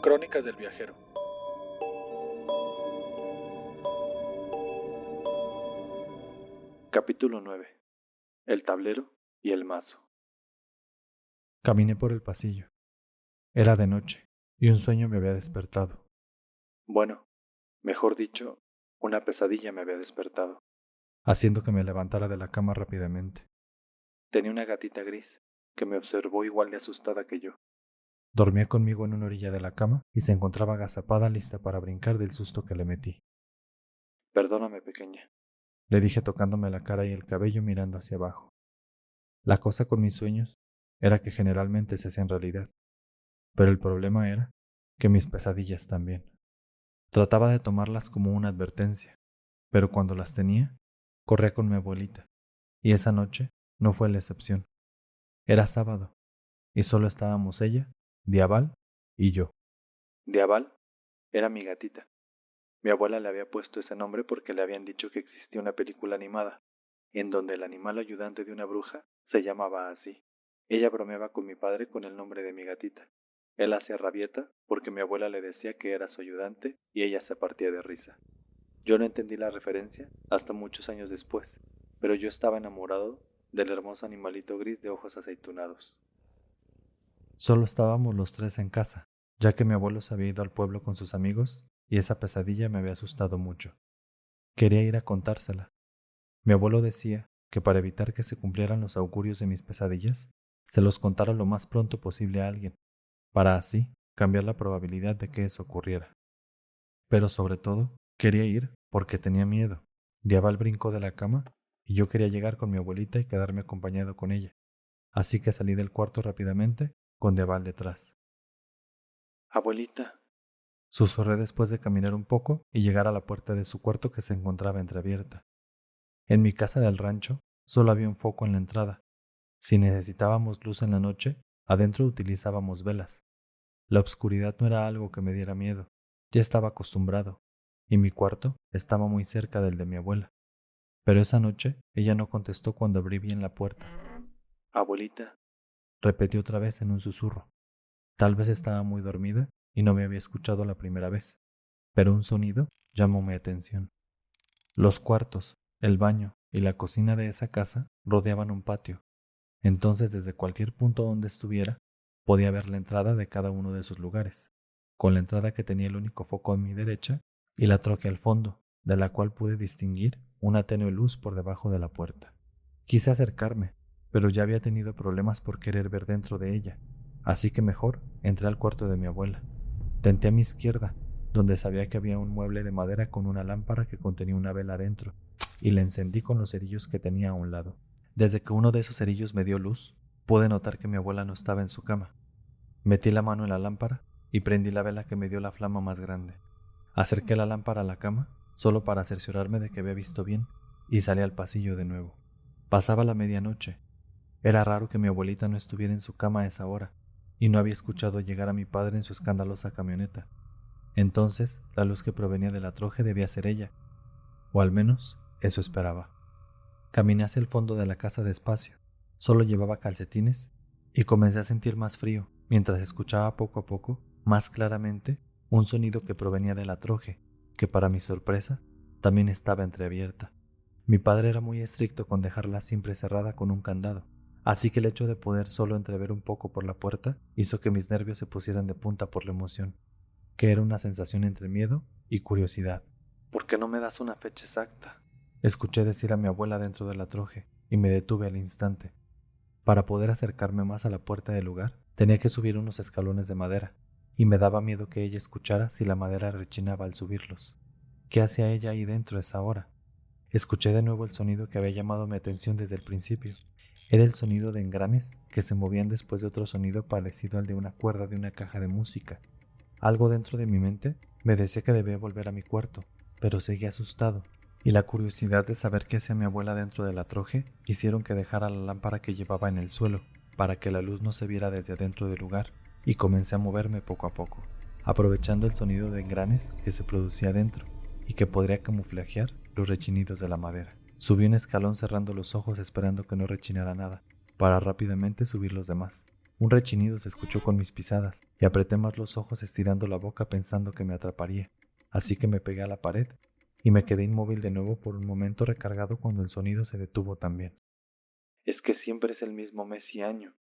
Crónicas del viajero. Capítulo 9. El tablero y el mazo. Caminé por el pasillo. Era de noche y un sueño me había despertado. Bueno, mejor dicho, una pesadilla me había despertado. Haciendo que me levantara de la cama rápidamente. Tenía una gatita gris que me observó igual de asustada que yo. Dormía conmigo en una orilla de la cama y se encontraba agazapada lista para brincar del susto que le metí. Perdóname, pequeña. Le dije tocándome la cara y el cabello mirando hacia abajo. La cosa con mis sueños era que generalmente se hacían realidad, pero el problema era que mis pesadillas también. Trataba de tomarlas como una advertencia, pero cuando las tenía, corría con mi abuelita, y esa noche no fue la excepción. Era sábado, y solo estábamos ella, Diabal y yo. Diabal era mi gatita. Mi abuela le había puesto ese nombre porque le habían dicho que existía una película animada, en donde el animal ayudante de una bruja se llamaba así. Ella bromeaba con mi padre con el nombre de mi gatita. Él hacía rabieta porque mi abuela le decía que era su ayudante y ella se partía de risa. Yo no entendí la referencia hasta muchos años después, pero yo estaba enamorado del hermoso animalito gris de ojos aceitunados. Solo estábamos los tres en casa, ya que mi abuelo se había ido al pueblo con sus amigos y esa pesadilla me había asustado mucho. Quería ir a contársela. Mi abuelo decía que para evitar que se cumplieran los augurios de mis pesadillas, se los contara lo más pronto posible a alguien, para así cambiar la probabilidad de que eso ocurriera. Pero sobre todo, quería ir porque tenía miedo. Diabal brincó de la cama y yo quería llegar con mi abuelita y quedarme acompañado con ella. Así que salí del cuarto rápidamente, con Diabal detrás. Abuelita, Susurré después de caminar un poco y llegar a la puerta de su cuarto que se encontraba entreabierta. En mi casa del rancho solo había un foco en la entrada. Si necesitábamos luz en la noche, adentro utilizábamos velas. La oscuridad no era algo que me diera miedo. Ya estaba acostumbrado, y mi cuarto estaba muy cerca del de mi abuela. Pero esa noche ella no contestó cuando abrí bien la puerta. abuelita, Repetí otra vez en un susurro. Tal vez estaba muy dormida y no me había escuchado la primera vez, pero un sonido llamó mi atención. Los cuartos, el baño y la cocina de esa casa rodeaban un patio. Entonces, desde cualquier punto donde estuviera, podía ver la entrada de cada uno de sus lugares, con la entrada que tenía el único foco a mi derecha y la troque al fondo, de la cual pude distinguir una tenue luz por debajo de la puerta. Quise acercarme, pero ya había tenido problemas por querer ver dentro de ella, así que mejor entré al cuarto de mi abuela. Tenté a mi izquierda, donde sabía que había un mueble de madera con una lámpara que contenía una vela dentro, y la encendí con los cerillos que tenía a un lado. Desde que uno de esos cerillos me dio luz, pude notar que mi abuela no estaba en su cama. Metí la mano en la lámpara y prendí la vela que me dio la flama más grande. Acerqué la lámpara a la cama, solo para cerciorarme de que había visto bien, y salí al pasillo de nuevo. Pasaba la medianoche. Era raro que mi abuelita no estuviera en su cama a esa hora, y no había escuchado llegar a mi padre en su escandalosa camioneta. Entonces, la luz que provenía de la troje debía ser ella, o al menos eso esperaba. Caminé hacia el fondo de la casa despacio. Solo llevaba calcetines y comencé a sentir más frío mientras escuchaba poco a poco, más claramente, un sonido que provenía de la troje, que para mi sorpresa también estaba entreabierta. Mi padre era muy estricto con dejarla siempre cerrada con un candado, así que el hecho de poder solo entrever un poco por la puerta hizo que mis nervios se pusieran de punta por la emoción, que era una sensación entre miedo y curiosidad. ¿por qué no me das una fecha exacta? Escuché decir a mi abuela dentro de la troje y me detuve al instante. Para poder acercarme más a la puerta del lugar, tenía que subir unos escalones de madera, y me daba miedo que ella escuchara si la madera rechinaba al subirlos. ¿Qué hacía ella ahí dentro a esa hora? Escuché de nuevo el sonido que había llamado mi atención desde el principio. Era el sonido de engranes que se movían después de otro sonido parecido al de una cuerda de una caja de música. Algo dentro de mi mente me decía que debía volver a mi cuarto, pero seguía asustado, y la curiosidad de saber qué hacía mi abuela dentro de la troje hicieron que dejara la lámpara que llevaba en el suelo, para que la luz no se viera desde adentro del lugar, y comencé a moverme poco a poco, aprovechando el sonido de engranes que se producía dentro, y que podría camuflajear los rechinidos de la madera. Subí un escalón cerrando los ojos esperando que no rechinara nada, para rápidamente subir los demás. Un rechinido se escuchó con mis pisadas y apreté más los ojos estirando la boca pensando que me atraparía. Así que me pegué a la pared y me quedé inmóvil de nuevo por un momento recargado cuando el sonido se detuvo también. Es que siempre es el mismo mes y año.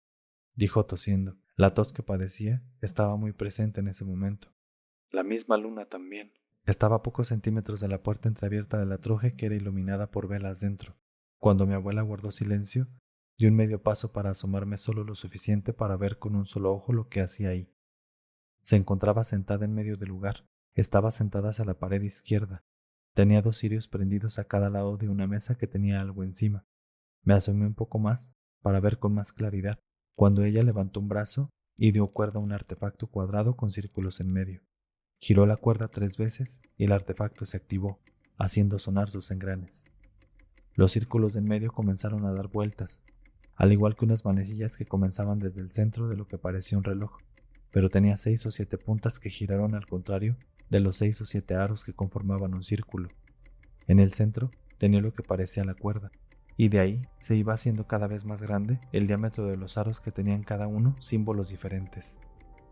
Dijo tosiendo. La tos que padecía estaba muy presente en ese momento. La misma luna también. Estaba a pocos centímetros de la puerta entreabierta de la truje que era iluminada por velas dentro. Cuando mi abuela guardó silencio, di un medio paso para asomarme solo lo suficiente para ver con un solo ojo lo que hacía ahí. Se encontraba sentada en medio del lugar. Estaba sentada hacia la pared izquierda. Tenía 2 cirios prendidos a cada lado de una mesa que tenía algo encima. Me asomé un poco más para ver con más claridad, cuando ella levantó un brazo y dio cuerda a un artefacto cuadrado con círculos en medio. Giró la cuerda 3 veces y el artefacto se activó, haciendo sonar sus engranes. Los círculos de en medio comenzaron a dar vueltas, al igual que unas manecillas que comenzaban desde el centro de lo que parecía un reloj, pero tenía 6 o 7 puntas que giraron al contrario de los 6 o 7 aros que conformaban un círculo. En el centro tenía lo que parecía la cuerda, y de ahí se iba haciendo cada vez más grande el diámetro de los aros que tenían cada uno símbolos diferentes.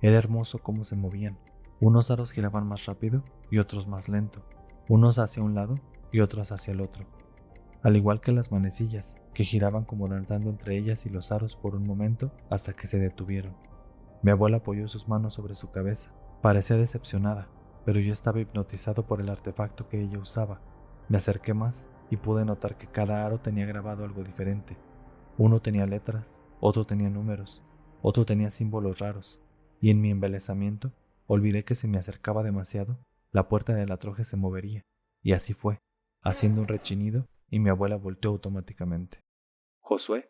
Era hermoso cómo se movían. Unos aros giraban más rápido y otros más lento, unos hacia un lado y otros hacia el otro, al igual que las manecillas, que giraban como danzando entre ellas y los aros por un momento hasta que se detuvieron. Mi abuela apoyó sus manos sobre su cabeza. Parecía decepcionada, pero yo estaba hipnotizado por el artefacto que ella usaba. Me acerqué más y pude notar que cada aro tenía grabado algo diferente. Uno tenía letras, otro tenía números, otro tenía símbolos raros, y en mi embelesamiento olvidé que si me acercaba demasiado, la puerta de la troje se movería, y así fue, haciendo un rechinido, y mi abuela volteó automáticamente. ¿Josué?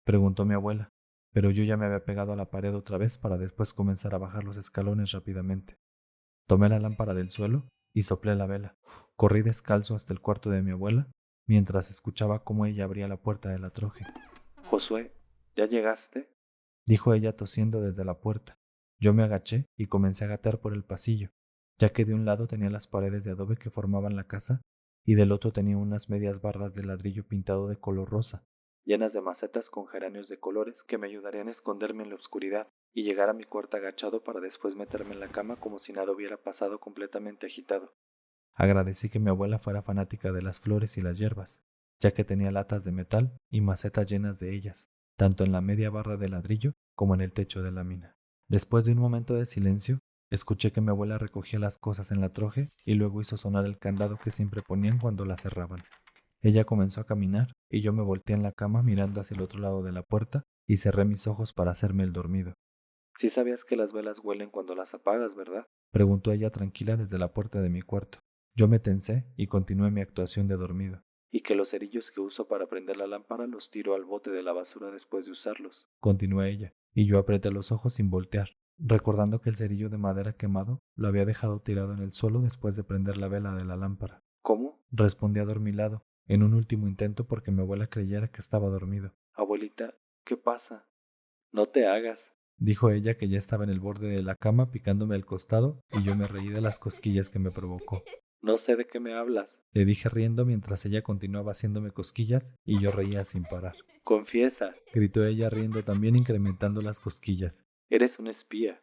Preguntó mi abuela, pero yo ya me había pegado a la pared otra vez para después comenzar a bajar los escalones rápidamente. Tomé la lámpara del suelo y soplé la vela. Corrí descalzo hasta el cuarto de mi abuela, mientras escuchaba cómo ella abría la puerta de la troje. Josué, ¿ya llegaste? Dijo ella tosiendo desde la puerta. Yo me agaché y comencé a gatear por el pasillo, ya que de un lado tenía las paredes de adobe que formaban la casa y del otro tenía unas medias barras de ladrillo pintado de color rosa, llenas de macetas con geranios de colores que me ayudarían a esconderme en la oscuridad y llegar a mi cuarto agachado para después meterme en la cama como si nada hubiera pasado, completamente agitado. Agradecí que mi abuela fuera fanática de las flores y las hierbas, ya que tenía latas de metal y macetas llenas de ellas, tanto en la media barra de ladrillo como en el techo de la mina. Después de un momento de silencio, escuché que mi abuela recogía las cosas en la troje y luego hizo sonar el candado que siempre ponían cuando la cerraban. Ella comenzó a caminar y yo me volteé en la cama mirando hacia el otro lado de la puerta y cerré mis ojos para hacerme el dormido. Sí sabías que las velas huelen cuando las apagas, ¿verdad? Preguntó ella tranquila desde la puerta de mi cuarto. Yo me tensé y continué mi actuación de dormido. Y que los cerillos que uso para prender la lámpara los tiro al bote de la basura después de usarlos. Continuó ella, y yo apreté los ojos sin voltear, recordando que el cerillo de madera quemado lo había dejado tirado en el suelo después de prender la vela de la lámpara. ¿Cómo? Respondí adormilado, en un último intento porque mi abuela creyera que estaba dormido. Abuelita, ¿qué pasa? No te hagas. Dijo ella que ya estaba en el borde de la cama picándome el costado y yo me reí de las cosquillas que me provocó. No sé de qué me hablas. Le dije riendo mientras ella continuaba haciéndome cosquillas y yo reía sin parar. Confiesa, Gritó ella riendo también incrementando las cosquillas. eres un espía.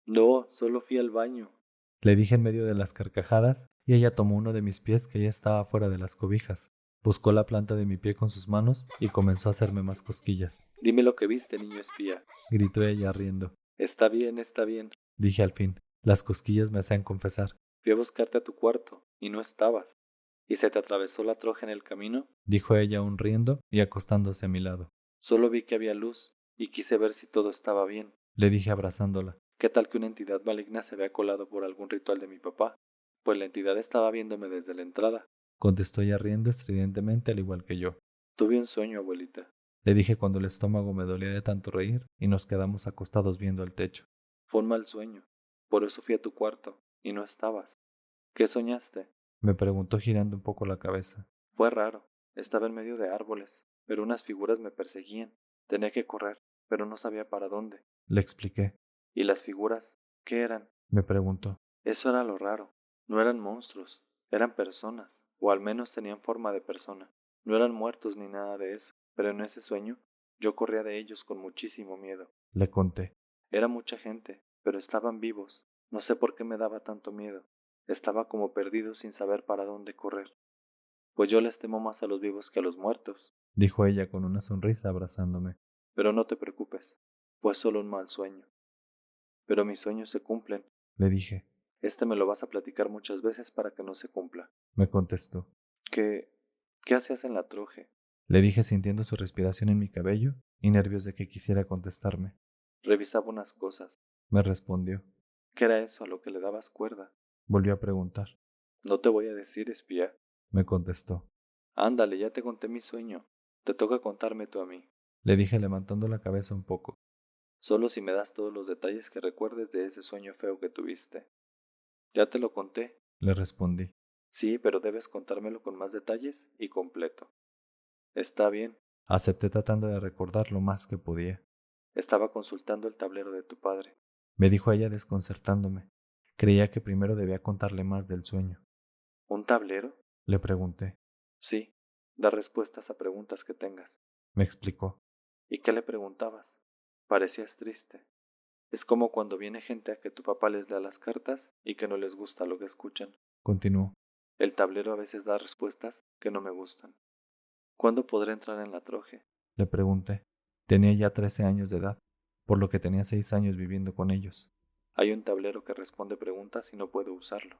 No, solo fui al baño. Le dije en medio de las carcajadas y ella tomó uno de mis pies que ya estaba fuera de las cobijas. Buscó la planta de mi pie con sus manos y comenzó a hacerme más cosquillas. Dime lo que viste, niño espía. Gritó ella riendo. Está bien, está bien. Dije al fin. Las cosquillas me hacían confesar. Fui a buscarte a tu cuarto y no estabas. ¿Y se te atravesó la troja en el camino? Dijo ella aún riendo y acostándose a mi lado. Solo vi que había luz y quise ver si todo estaba bien. Le dije abrazándola. ¿Qué tal que una entidad maligna se había colado por algún ritual de mi papá? Pues la entidad estaba viéndome desde la entrada. Contestó ella riendo estridentemente al igual que yo. Tuve un sueño, abuelita. Le dije cuando el estómago me dolía de tanto reír y nos quedamos acostados viendo el techo. Fue un mal sueño. Por eso fui a tu cuarto y no estabas. ¿Qué soñaste? Me preguntó girando un poco la cabeza. Fue raro. Estaba en medio de árboles, pero unas figuras me perseguían. Tenía que correr, pero no sabía para dónde. Le expliqué. ¿Y las figuras? ¿Qué eran? Me preguntó. Eso era lo raro. No eran monstruos, eran personas, o al menos tenían forma de persona. No eran muertos ni nada de eso, pero en ese sueño Yo corría de ellos con muchísimo miedo. Le conté. Era mucha gente, pero estaban vivos. No sé por qué me daba tanto miedo. Estaba como perdido sin saber para dónde correr. Pues yo les temo más a los vivos que a los muertos. Dijo ella con una sonrisa abrazándome. Pero no te preocupes, fue solo un mal sueño. Pero mis sueños se cumplen. Le dije. Me lo vas a platicar muchas veces para que no se cumpla. Me contestó. ¿Qué, qué hacías en la troje? Le dije sintiendo su respiración en mi cabello y nervios de que quisiera contestarme. Revisaba unas cosas. Me respondió. ¿Qué era eso a lo que le dabas cuerda? Volvió a preguntar. No te voy a decir, espía. Me contestó. Ándale, ya te conté mi sueño. Te toca contarme tú a mí. Le dije levantando la cabeza un poco. Solo si me das todos los detalles que recuerdes de ese sueño feo que tuviste. Ya te lo conté. Le respondí. Sí, pero debes contármelo con más detalles y completo. Está bien. Acepté tratando de recordar lo más que podía. Estaba consultando el tablero de tu padre. Me dijo ella desconcertándome. Creía que primero debía contarle más del sueño. ¿Un tablero? Le pregunté. Sí, da respuestas a preguntas que tengas. Me explicó. ¿Y qué le preguntabas? Parecías triste. Es como cuando viene gente a que tu papá les lea las cartas y que no les gusta lo que escuchan. Continuó. El tablero a veces da respuestas que no me gustan. ¿Cuándo podré entrar en la troje? Le pregunté. Tenía ya 13 años de edad, por lo que tenía 6 años viviendo con ellos. Hay un tablero que responde preguntas y no puedo usarlo.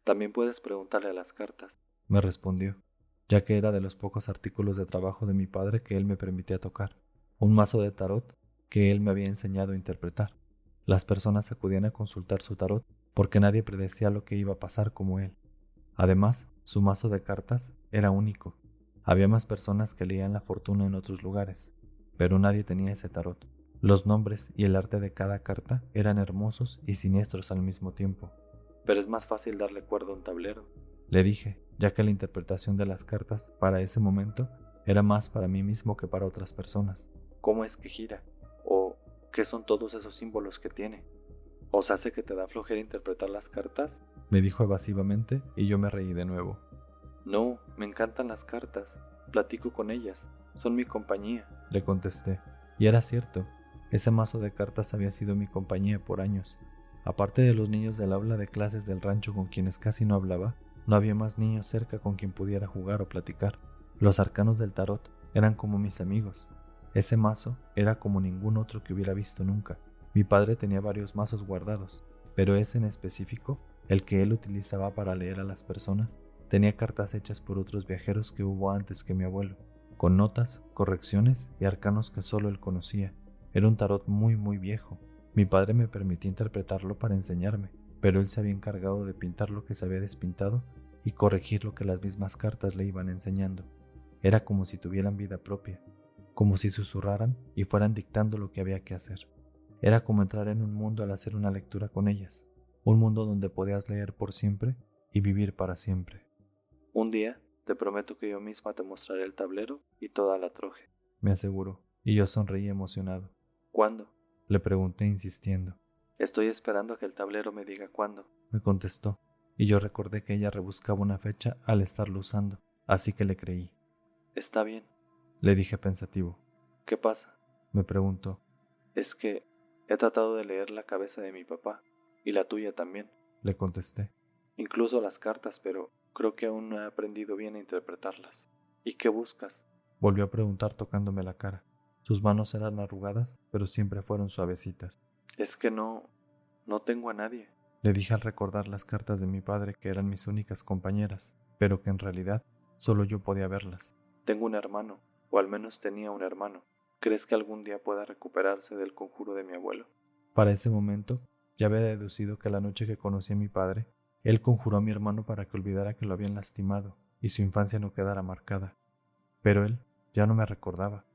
También puedes preguntarle a las cartas. Me respondió, ya que era de los pocos artículos de trabajo de mi padre que él me permitía tocar. Un mazo de tarot que él me había enseñado a interpretar. Las personas acudían a consultar su tarot porque nadie predecía lo que iba a pasar como él. Además, su mazo de cartas era único. Había más personas que leían la fortuna en otros lugares, pero nadie tenía ese tarot. Los nombres y el arte de cada carta eran hermosos y siniestros al mismo tiempo. Pero es más fácil darle cuerda a un tablero. Le dije, ya que la interpretación de las cartas para ese momento era más para mí mismo que para otras personas. ¿Cómo es que gira? ¿O qué son todos esos símbolos que tiene? ¿Os hace que te da flojera interpretar las cartas? Me dijo evasivamente y yo me reí de nuevo. No, me encantan las cartas. Platico con ellas. Son mi compañía. Le contesté. Y era cierto. Ese mazo de cartas había sido mi compañía por años. Aparte de los niños del aula de clases del rancho con quienes casi no hablaba, no había más niños cerca con quien pudiera jugar o platicar. Los arcanos del tarot eran como mis amigos. Ese mazo era como ningún otro que hubiera visto nunca. Mi padre tenía varios mazos guardados, pero ese en específico, el que él utilizaba para leer a las personas, tenía cartas hechas por otros viajeros que hubo antes que mi abuelo, con notas, correcciones y arcanos que solo él conocía. Era un tarot muy viejo. Mi padre me permitía interpretarlo para enseñarme, pero él se había encargado de pintar lo que se había despintado y corregir lo que las mismas cartas le iban enseñando. Era como si tuvieran vida propia, como si susurraran y fueran dictando lo que había que hacer. Era como entrar en un mundo al hacer una lectura con ellas, un mundo donde podías leer por siempre y vivir para siempre. Un día, te prometo que yo misma te mostraré el tablero y toda la troje, me aseguró, y yo sonreí emocionado. ¿Cuándo? Le pregunté insistiendo. Estoy esperando a que el tablero me diga cuándo, me contestó, y yo recordé que ella rebuscaba una fecha al estarlo usando, así que le creí. Está bien, le dije pensativo. ¿Qué pasa? Me preguntó. Es que he tratado de leer la cabeza de mi papá, y la tuya también, le contesté. Incluso las cartas, pero creo que aún no he aprendido bien a interpretarlas. ¿Y qué buscas? Volvió a preguntar tocándome la cara. Sus manos eran arrugadas, pero siempre fueron suavecitas. Es que no tengo a nadie, le dije al recordar las cartas de mi padre que eran mis únicas compañeras, pero que en realidad solo yo podía verlas. Tengo un hermano, o al menos tenía un hermano. ¿Crees que algún día pueda recuperarse del conjuro de mi abuelo? Para ese momento, ya había deducido que la noche que conocí a mi padre, él conjuró a mi hermano para que olvidara que lo habían lastimado y su infancia no quedara marcada. Pero él ya no me recordaba.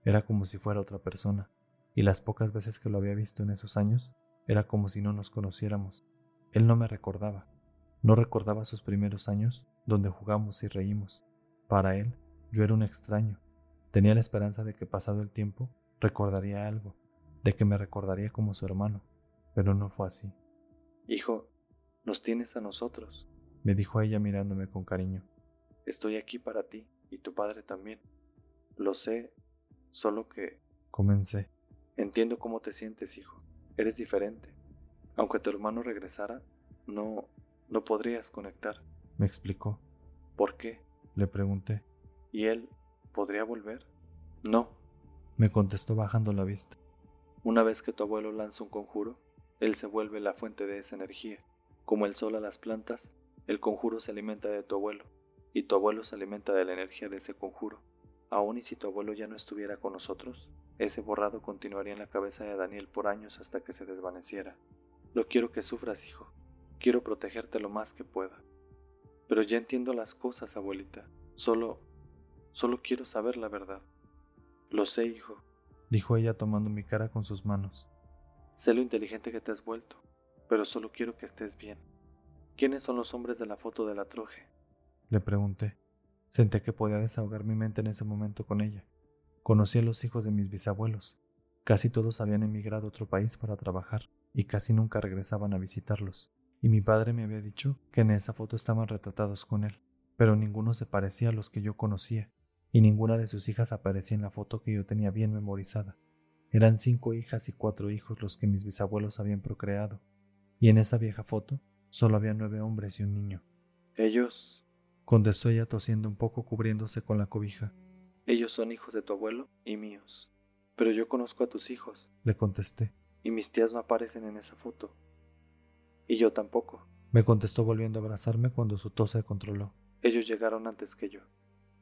Era como si fuera otra persona, y las pocas veces que lo había visto en esos años, era como si no nos conociéramos. Él no me recordaba. No recordaba sus primeros años, donde jugamos y reímos. Para él, yo era un extraño. Tenía la esperanza de que pasado el tiempo, recordaría algo, de que me recordaría como su hermano, pero no fue así. Hijo, nos tienes a nosotros, me dijo ella mirándome con cariño. Estoy aquí para ti, y tu padre también. Lo sé, Solo que comencé. entiendo cómo te sientes, hijo. Eres diferente. Aunque tu hermano regresara, no podrías conectar. Me explicó. ¿Por qué? Le pregunté. ¿Y él podría volver? No. Me contestó bajando la vista. Una vez que tu abuelo lanza un conjuro, él se vuelve la fuente de esa energía. Como el sol a las plantas, el conjuro se alimenta de tu abuelo, y tu abuelo se alimenta de la energía de ese conjuro. Aun y si tu abuelo ya no estuviera con nosotros, ese borrado continuaría en la cabeza de Daniel por años hasta que se desvaneciera. No quiero que sufras, hijo. Quiero protegerte lo más que pueda. Pero ya entiendo las cosas, abuelita. Solo quiero saber la verdad. Lo sé, hijo. Dijo ella tomando mi cara con sus manos. Sé lo inteligente que te has vuelto, pero solo quiero que estés bien. ¿Quiénes son los hombres de la foto de la troje? Le pregunté. Senté que podía desahogar mi mente en ese momento con ella. Conocí a los hijos de mis bisabuelos. Casi todos habían emigrado a otro país para trabajar y casi nunca regresaban a visitarlos. Y mi padre me había dicho que en esa foto estaban retratados con él, pero ninguno se parecía a los que yo conocía, y ninguna de sus hijas aparecía en la foto que yo tenía bien memorizada. Eran 5 hijas y 4 hijos los que mis bisabuelos habían procreado, y en esa vieja foto solo había 9 hombres y un niño. Ellos Contestó ella tosiendo un poco cubriéndose con la cobija. Ellos son hijos de tu abuelo y míos. Pero yo conozco a tus hijos, Le contesté. y mis tías no aparecen en esa foto. Y yo tampoco. Me contestó volviendo a abrazarme cuando su tos se controló. Ellos llegaron antes que yo.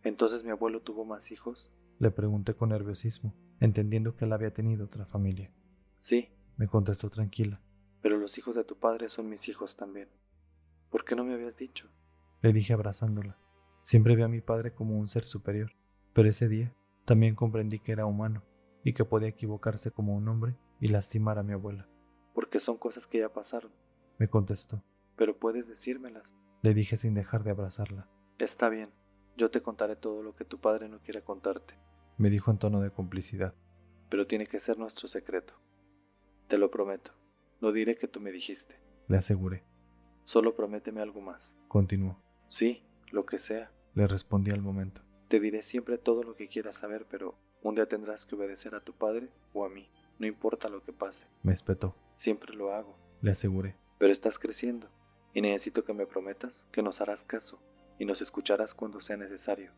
Entonces mi abuelo tuvo más hijos. Le pregunté con nerviosismo, entendiendo que él había tenido otra familia. Sí, Me contestó tranquila. pero los hijos de tu padre son mis hijos también. ¿Por qué no me habías dicho? Le dije abrazándola. Siempre vi a mi padre como un ser superior, pero ese día también comprendí que era humano y que podía equivocarse como un hombre y lastimar a mi abuela. Porque son cosas que ya pasaron. Me contestó. Pero puedes decírmelas. Le dije sin dejar de abrazarla. Está bien, yo te contaré todo lo que tu padre no quiera contarte. Me dijo en tono de complicidad. Pero tiene que ser nuestro secreto. Te lo prometo. No diré que tú me dijiste. Le aseguré. Solo prométeme algo más. Continuó. Sí, lo que sea. Le respondí al momento. Te diré siempre todo lo que quieras saber, pero un día tendrás que obedecer a tu padre o a mí. No importa lo que pase. Me espetó. Siempre lo hago. Le aseguré. Pero estás creciendo y necesito que me prometas que nos harás caso y nos escucharás cuando sea necesario.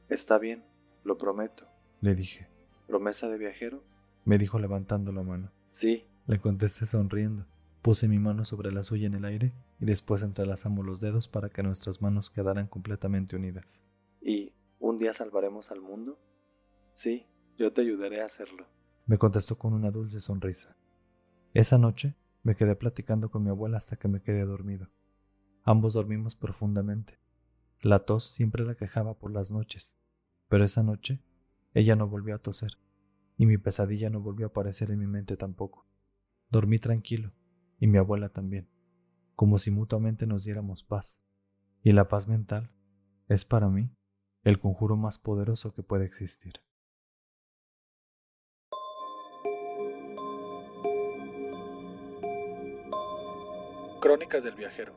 Está bien, lo prometo. Le dije. ¿Promesa de viajero? Me dijo levantando la mano. Sí. Le contesté sonriendo. Puse mi mano sobre la suya en el aire y después entrelazamos los dedos para que nuestras manos quedaran completamente unidas. ¿Y un día salvaremos al mundo? Sí, yo te ayudaré a hacerlo. Me contestó con una dulce sonrisa. Esa noche me quedé platicando con mi abuela hasta que me quedé dormido. Ambos dormimos profundamente. La tos siempre la quejaba por las noches, pero esa noche ella no volvió a toser y mi pesadilla no volvió a aparecer en mi mente tampoco. Dormí tranquilo y mi abuela también, como si mutuamente nos diéramos paz. Y la paz mental es para mí el conjuro más poderoso que puede existir. Crónicas del viajero.